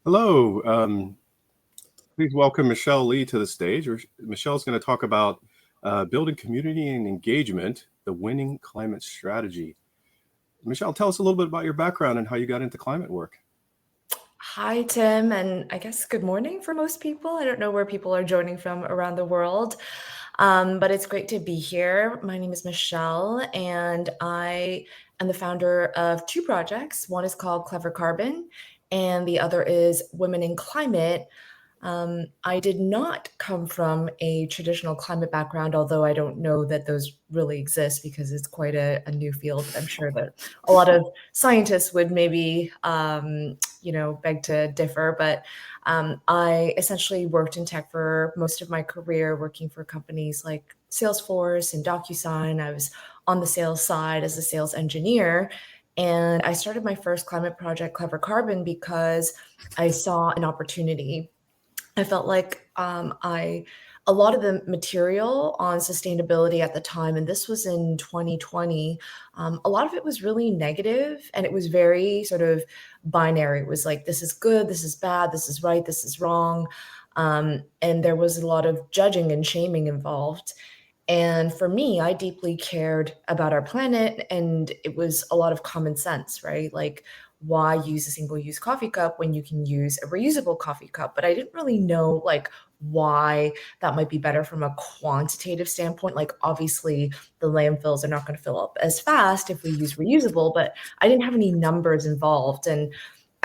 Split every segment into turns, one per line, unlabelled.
Hello. Please welcome Michelle Lee to the stage. Michelle's going to talk about building community and engagement, the winning climate strategy. Michelle, tell us a little bit about your background and how you got into climate work.
Hi, Tim, and I guess good morning for most people. I don't know where people are joining from around the world, but it's great to be here. My name is Michelle, and I am the founder of two projects. One is called Clever Carbon, and the other is Women in Climate. I did not come from a traditional climate background, although I don't know that those really exist because it's quite a new field. I'm sure that a lot of scientists would maybe, beg to differ. But I essentially worked in tech for most of my career, working for companies like Salesforce and DocuSign. I was on the sales side as a sales engineer. And I started my first climate project, Clever Carbon, because I saw an opportunity. I felt like a lot of the material on sustainability at the time, and this was in 2020, a lot of it was really negative and it was very sort of binary. It was like, this is good, this is bad, this is right, this is wrong. And there was a lot of judging and shaming involved. And for me, I deeply cared about our planet, and it was a lot of common sense, right? Like, why use a single use coffee cup when you can use a reusable coffee cup? But I didn't really know like why that might be better from a quantitative standpoint. Like, obviously, the landfills are not going to fill up as fast if we use reusable, but I didn't have any numbers involved. And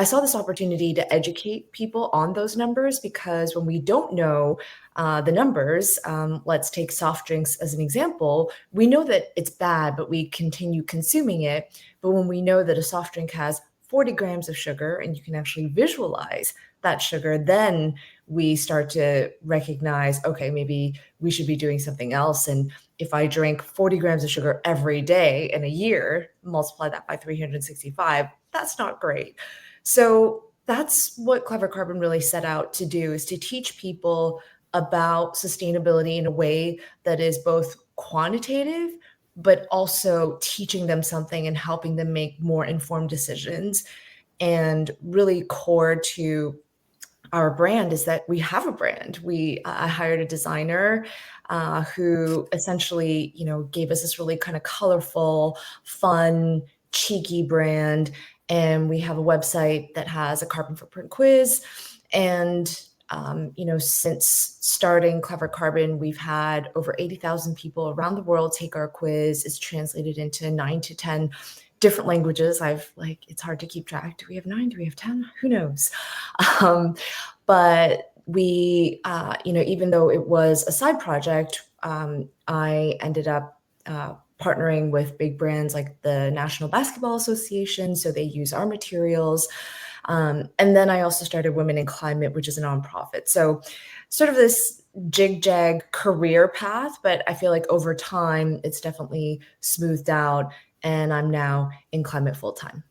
I saw this opportunity to educate people on those numbers because when we don't know the numbers, let's take soft drinks as an example. We know that it's bad, but we continue consuming it. But when we know that a soft drink has 40 grams of sugar and you can actually visualize that sugar, then we start to recognize, okay, maybe we should be doing something else. And if I drink 40 grams of sugar every day in a year, multiply that by 365, that's not great. So that's what Clever Carbon really set out to do, is to teach people about sustainability in a way that is both quantitative, but also teaching them something and helping them make more informed decisions. And really core to our brand is that we have a brand. I hired a designer who essentially, gave us this really kind of colorful, fun, cheeky brand. And we have a website that has a carbon footprint quiz. And since starting Clever Carbon, we've had over 80,000 people around the world take our quiz. It's translated into 9 to 10 different languages. It's hard to keep track. Do we have 9? Do we have 10? Who knows? Um, but we, even though it was a side project, I ended up partnering with big brands like the National Basketball Association. So they use our materials. And then I also started Women in Climate, which is a nonprofit. So sort of this jig-jag career path, but I feel like over time, it's definitely smoothed out, and I'm now in climate full-time.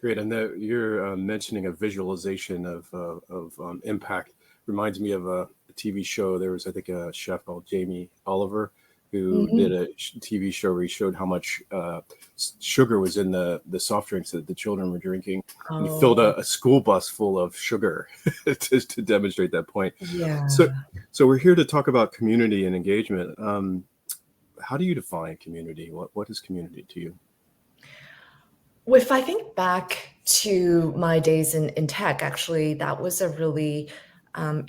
Great. And you're mentioning a visualization of impact reminds me of a TV show. There was, I think, a chef called Jamie Oliver who did a TV show where he showed how much sugar was in the soft drinks that the children were drinking. And he filled
Oh,
a school bus full of sugar to demonstrate that point.
yeah.
So we're here to talk about community and engagement. How do you define community? What is community to you?
If I think back to my days in tech, actually, that was a really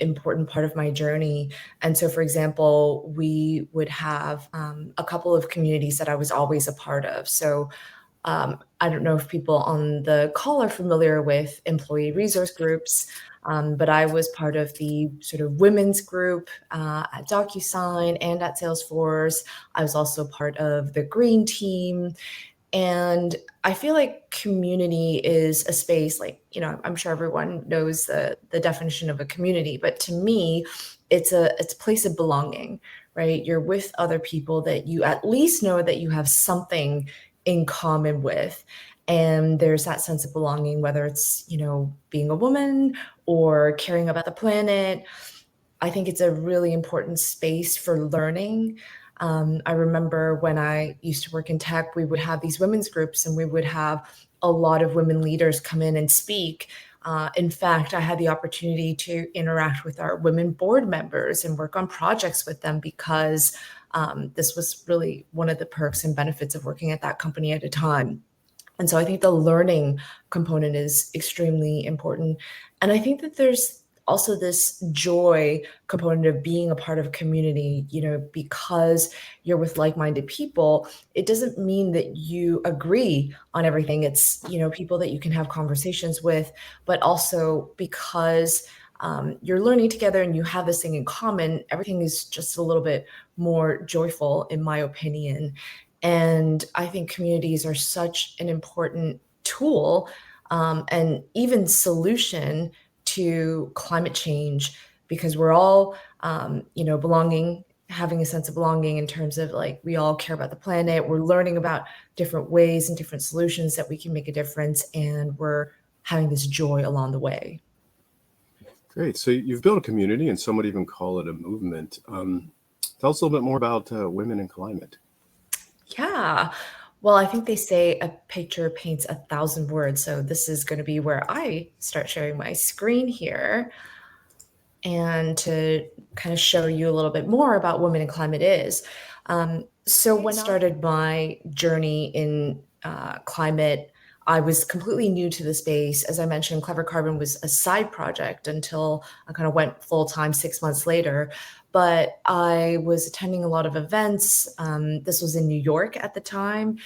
important part of my journey. And so, for example, we would have a couple of communities that I was always a part of. So, I don't know if people on the call are familiar with employee resource groups, but I was part of the sort of women's group at DocuSign and at Salesforce. I was also part of the green team. And I feel like community is a space, like, I'm sure everyone knows the definition of a community, but to me, it's a place of belonging, right? You're with other people that you at least know that you have something in common with. And there's that sense of belonging, whether it's, being a woman or caring about the planet. I think it's a really important space for learning. I remember when I used to work in tech, we would have these women's groups and we would have a lot of women leaders come in and speak. In fact, I had the opportunity to interact with our women board members and work on projects with them because this was really one of the perks and benefits of working at that company at a time. And so I think the learning component is extremely important. And I think that there's also this joy component of being a part of a community, because you're with like-minded people. It doesn't mean that you agree on everything. It's, people that you can have conversations with, but also because you're learning together and you have this thing in common, everything is just a little bit more joyful, in my opinion. And I think communities are such an important tool and even solution to climate change because we're all, belonging, having a sense of belonging in terms of like we all care about the planet. We're learning about different ways and different solutions that we can make a difference, and we're having this joy along the way.
Great. So you've built a community, and some would even call it a movement. Tell us a little bit more about women and climate.
Yeah. Well, I think they say a picture paints 1,000 words. So this is going to be where I start sharing my screen here and to kind of show you a little bit more about Women in Climate is. So when I started my journey in climate, I was completely new to the space. As I mentioned, Clever Carbon was a side project until I kind of went full time 6 months later. But I was attending a lot of events. This was in New York at the time.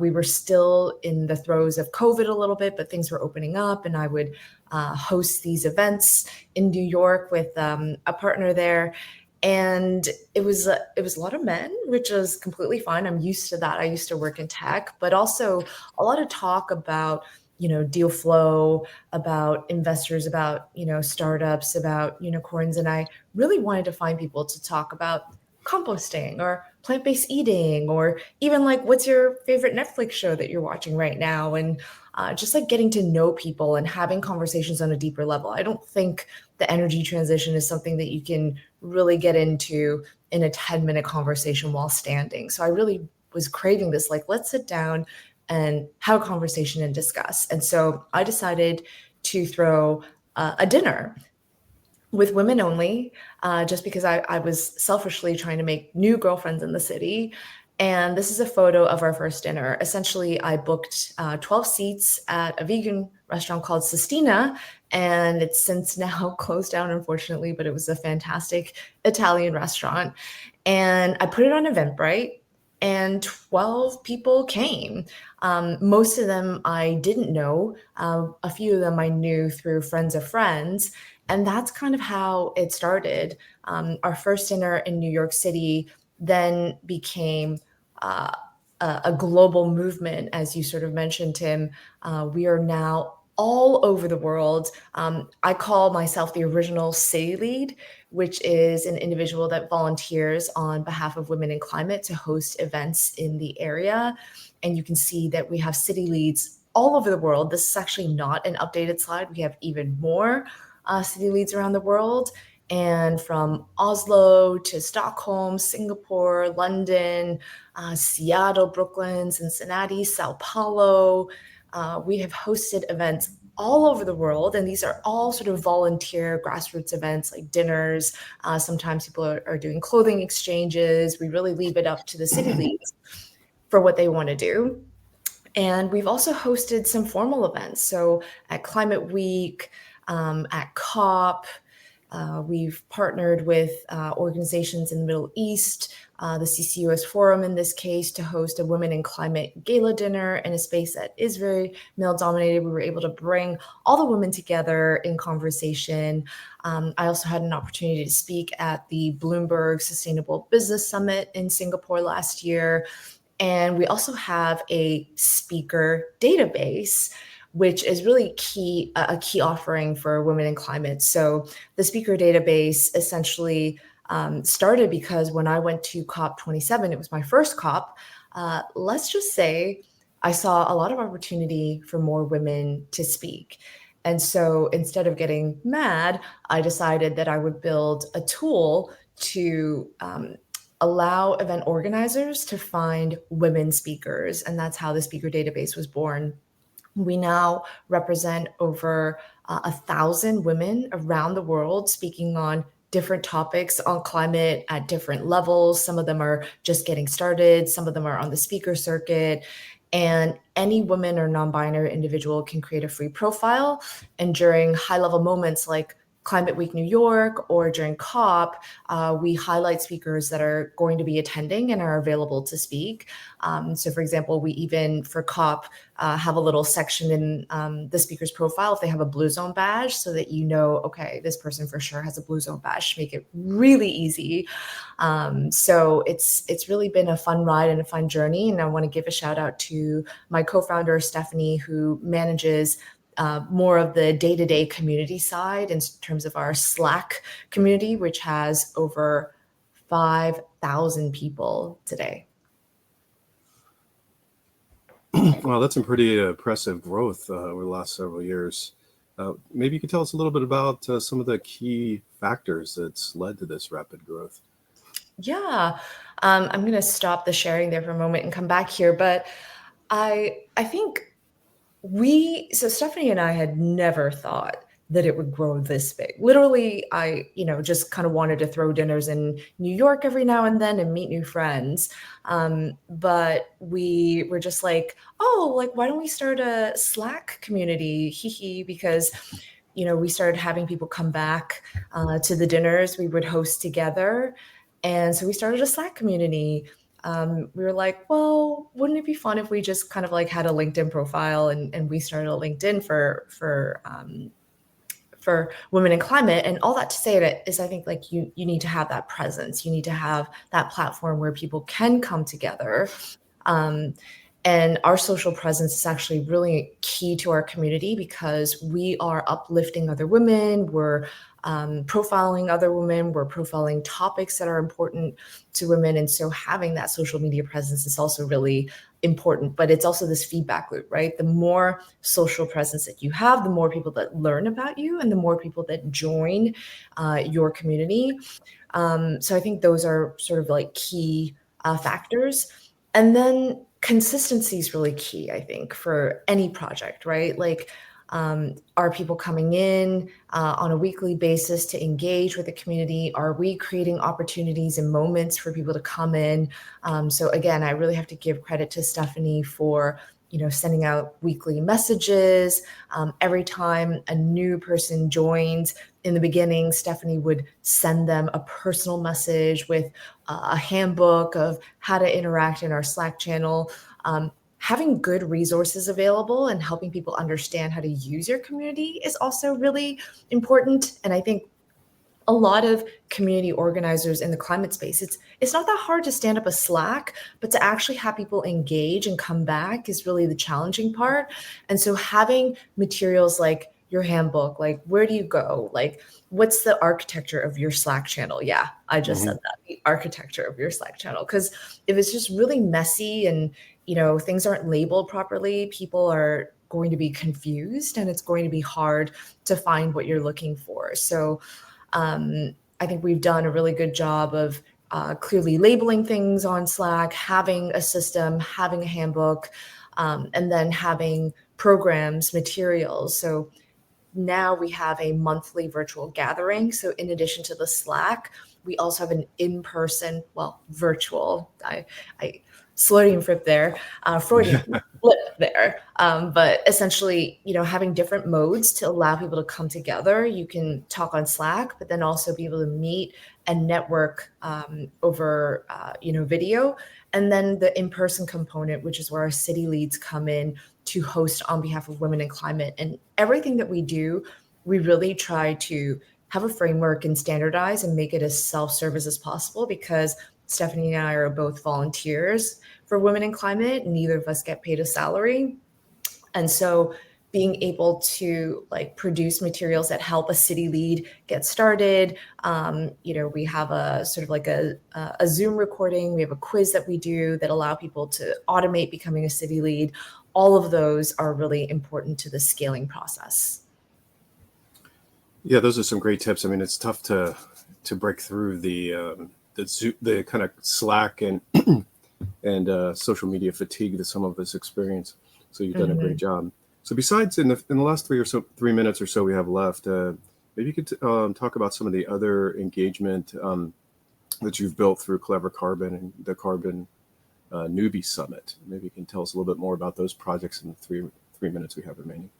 We were still in the throes of COVID a little bit, but things were opening up, and I would host these events in New York with a partner there. And it was a lot of men, which was completely fine. I'm used to that. I used to work in tech, but also a lot of talk about deal flow, about investors, about startups, about unicorns. And I really wanted to find people to talk about composting or plant-based eating, or even like what's your favorite Netflix show that you're watching right now, and just like getting to know people and having conversations on a deeper level. I don't think the energy transition is something that you can really get into in a 10-minute conversation while standing. So I really was craving this, like, let's sit down and have a conversation and discuss. And so I decided to throw a dinner with women only, just because I was selfishly trying to make new girlfriends in the city. And this is a photo of our first dinner. Essentially, I booked 12 seats at a vegan restaurant called Sistina, and it's since now closed down, unfortunately, but it was a fantastic Italian restaurant. And I put it on Eventbrite, and 12 people came. Most of them I didn't know. A few of them I knew through friends of friends. And that's kind of how it started. Our first dinner in New York City then became uh, a global movement, as you sort of mentioned, Tim. We are now all over the world. I call myself the original city lead, which is an individual that volunteers on behalf of Women in Climate to host events in the area. And you can see that we have city leads all over the world. This is actually not an updated slide. We have even more city leads around the world. And from Oslo to Stockholm, Singapore, London, Seattle, Brooklyn, Cincinnati, Sao Paulo. We have hosted events all over the world, and these are all sort of volunteer grassroots events like dinners. Sometimes people are doing clothing exchanges. We really leave it up to the city leads for what they want to do. And we've also hosted some formal events. So at Climate Week, at COP, we've partnered with organizations in the Middle East, the CCUS Forum in this case, to host a Women in Climate gala dinner in a space that is very male dominated. We were able to bring all the women together in conversation. I also had an opportunity to speak at the Bloomberg Sustainable Business Summit in Singapore last year. And we also have a speaker database, which is really a key offering for Women in Climate. So the speaker database essentially started because when I went to COP27, it was my first COP. Let's just say I saw a lot of opportunity for more women to speak. And so instead of getting mad, I decided that I would build a tool to allow event organizers to find women speakers. And that's how the speaker database was born. We now represent over 1,000 women around the world speaking on different topics on climate at different levels. Some of them are just getting started, some of them are on the speaker circuit. And any woman or non binary individual can create a free profile. And during high level moments like Climate Week New York or during COP, we highlight speakers that are going to be attending and are available to speak. So, for example, we even for COP have a little section in the speaker's profile if they have a Blue Zone badge, so that you know, okay, this person for sure has a Blue Zone badge to make it really easy. So it's really been a fun ride and a fun journey. And I want to give a shout out to my co-founder, Stephanie, who manages more of the day-to-day community side in terms of our Slack community, which has over 5,000 people today.
Wow, that's some pretty impressive growth over the last several years. Maybe you could tell us a little bit about some of the key factors that's led to this rapid growth.
Yeah, I'm going to stop the sharing there for a moment and come back here. But I think so Stephanie and I had never thought that it would grow this big. Literally, I, just kind of wanted to throw dinners in New York every now and then and meet new friends. But we were just like, oh, like, why don't we start a Slack community? Hee hee, because we started having people come back to the dinners we would host together. And so we started a Slack community. We were like, well, wouldn't it be fun if we just kind of like had a LinkedIn profile and we started a LinkedIn for women in climate. And all that to say that is, I think, like you need to have that presence. You need to have that platform where people can come together. And our social presence is actually really key to our community because we are uplifting other women. We're profiling other women. We're profiling topics that are important to women. And so having that social media presence is also really important. But it's also this feedback loop, right? The more social presence that you have, the more people that learn about you and the more people that join your community. So I think those are sort of like key factors. And then consistency is really key, I think, for any project, right? Like, are people coming in on a weekly basis to engage with the community? Are we creating opportunities and moments for people to come in? So again, I really have to give credit to Stephanie for sending out weekly messages. Every time a new person joins, in the beginning, Stephanie would send them a personal message with a handbook of how to interact in our Slack channel. Having good resources available and helping people understand how to use your community is also really important. And I think a lot of community organizers in the climate space, it's not that hard to stand up a Slack, but to actually have people engage and come back is really the challenging part. And so having materials like your handbook, like where do you go? Like, what's the architecture of your Slack channel? Yeah, I just said that, the architecture of your Slack channel. Because if it's just really messy and things aren't labeled properly, people are going to be confused and it's going to be hard to find what you're looking for. So I think we've done a really good job of clearly labeling things on Slack, having a system, having a handbook, and then having programs, materials. So now we have a monthly virtual gathering. So in addition to the Slack, we also have an in-person, well, virtual, I Freudian flip there, Freudian flip there. But essentially, having different modes to allow people to come together. You can talk on Slack, but then also be able to meet and network over, video. And then the in-person component, which is where our city leads come in to host on behalf of women in climate. And everything that we do, we really try to have a framework and standardize and make it as self-service as possible because Stephanie and I are both volunteers for Women in Climate. Neither of us get paid a salary. And so being able to produce materials that help a city lead get started. We have a sort of like a Zoom recording. We have a quiz that we do that allow people to automate becoming a city lead. All of those are really important to the scaling process.
Yeah, those are some great tips. I mean, it's tough to break through the kind of Slack and social media fatigue that some of us experience. So you've done a great job. So besides in the last 3 minutes or so we have left, maybe you could talk about some of the other engagement that you've built through Clever Carbon and the Carbon Newbie Summit. Maybe you can tell us a little bit more about those projects in the three minutes we have remaining.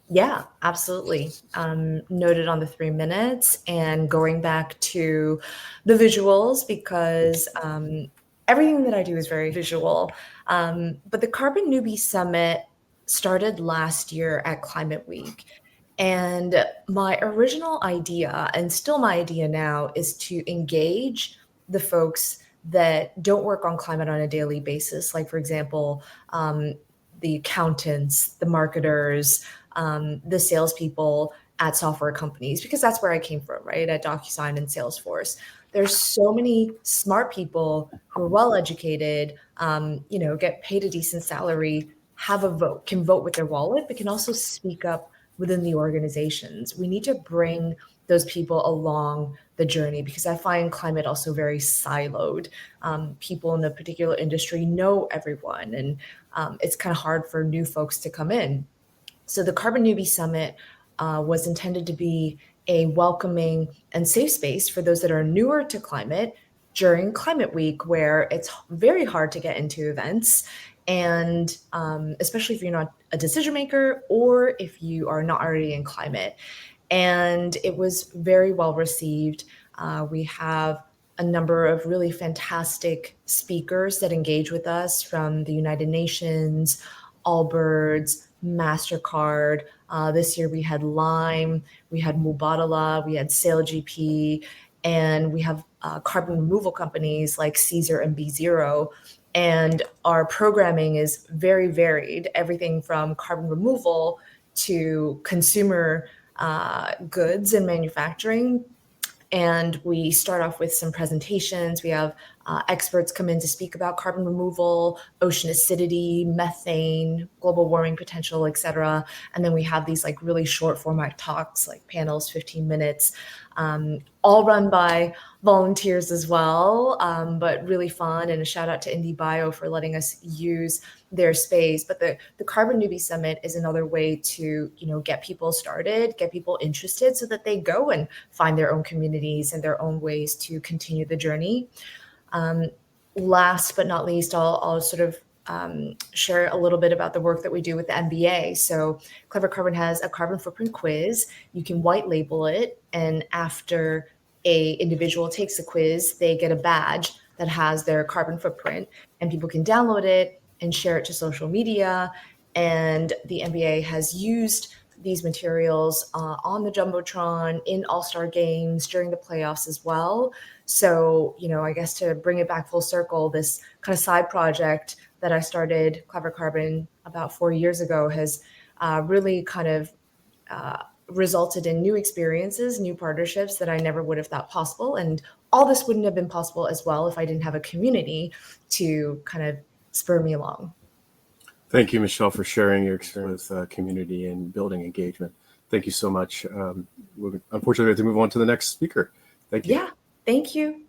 Yeah, absolutely. Noted on the 3 minutes, and going back to the visuals, because everything that I do is very visual. But the Carbon Newbie Summit started last year at Climate Week. And my original idea, and still my idea now, is to engage the folks that don't work on climate on a daily basis. Like, for example, the accountants, the marketers, the salespeople at software companies, because that's where I came from, right? At DocuSign and Salesforce. There's so many smart people who are well educated, get paid a decent salary, have a vote, can vote with their wallet, but can also speak up within the organizations. We need to bring those people along the journey, because I find climate also very siloed. People in a particular industry know everyone, and it's kind of hard for new folks to come in. So the Carbon Newbie Summit was intended to be a welcoming and safe space for those that are newer to climate during Climate Week, where it's very hard to get into events. And especially if you're not a decision maker or if you are not already in climate. And it was very well received. We have a number of really fantastic speakers that engage with us from the United Nations, Allbirds, MasterCard. This year we had Lime, we had Mubadala, we had SailGP, and we have carbon removal companies like Caesar and B0. And our programming is very varied, everything from carbon removal to consumer goods and manufacturing. And we start off with some presentations. We have experts come in to speak about carbon removal, ocean acidity, methane, global warming potential, et cetera. And then we have these like really short format talks, like panels, 15 minutes, all run by volunteers as well, but really fun. And a shout out to IndieBio for letting us use their space. But the Carbon Newbie Summit is another way to, get people started, get people interested so that they go and find their own communities and their own ways to continue the journey. Last but not least, I'll sort of share a little bit about the work that we do with the MBA. So Clever Carbon has a carbon footprint quiz. You can white label it, and after a individual takes the quiz, they get a badge that has their carbon footprint, and people can download it and share it to social media. And the NBA has used these materials on the Jumbotron, in All-Star games, during the playoffs as well. So, I guess to bring it back full circle, this kind of side project that I started, Clever Carbon, about 4 years ago has really kind of resulted in new experiences, new partnerships that I never would have thought possible. And all this wouldn't have been possible as well if I didn't have a community to kind of spur me along.
Thank you, Michelle, for sharing your experience with community and building engagement. Thank you so much. We're unfortunately, we have to move on to the next speaker. Thank you.
Yeah, thank you.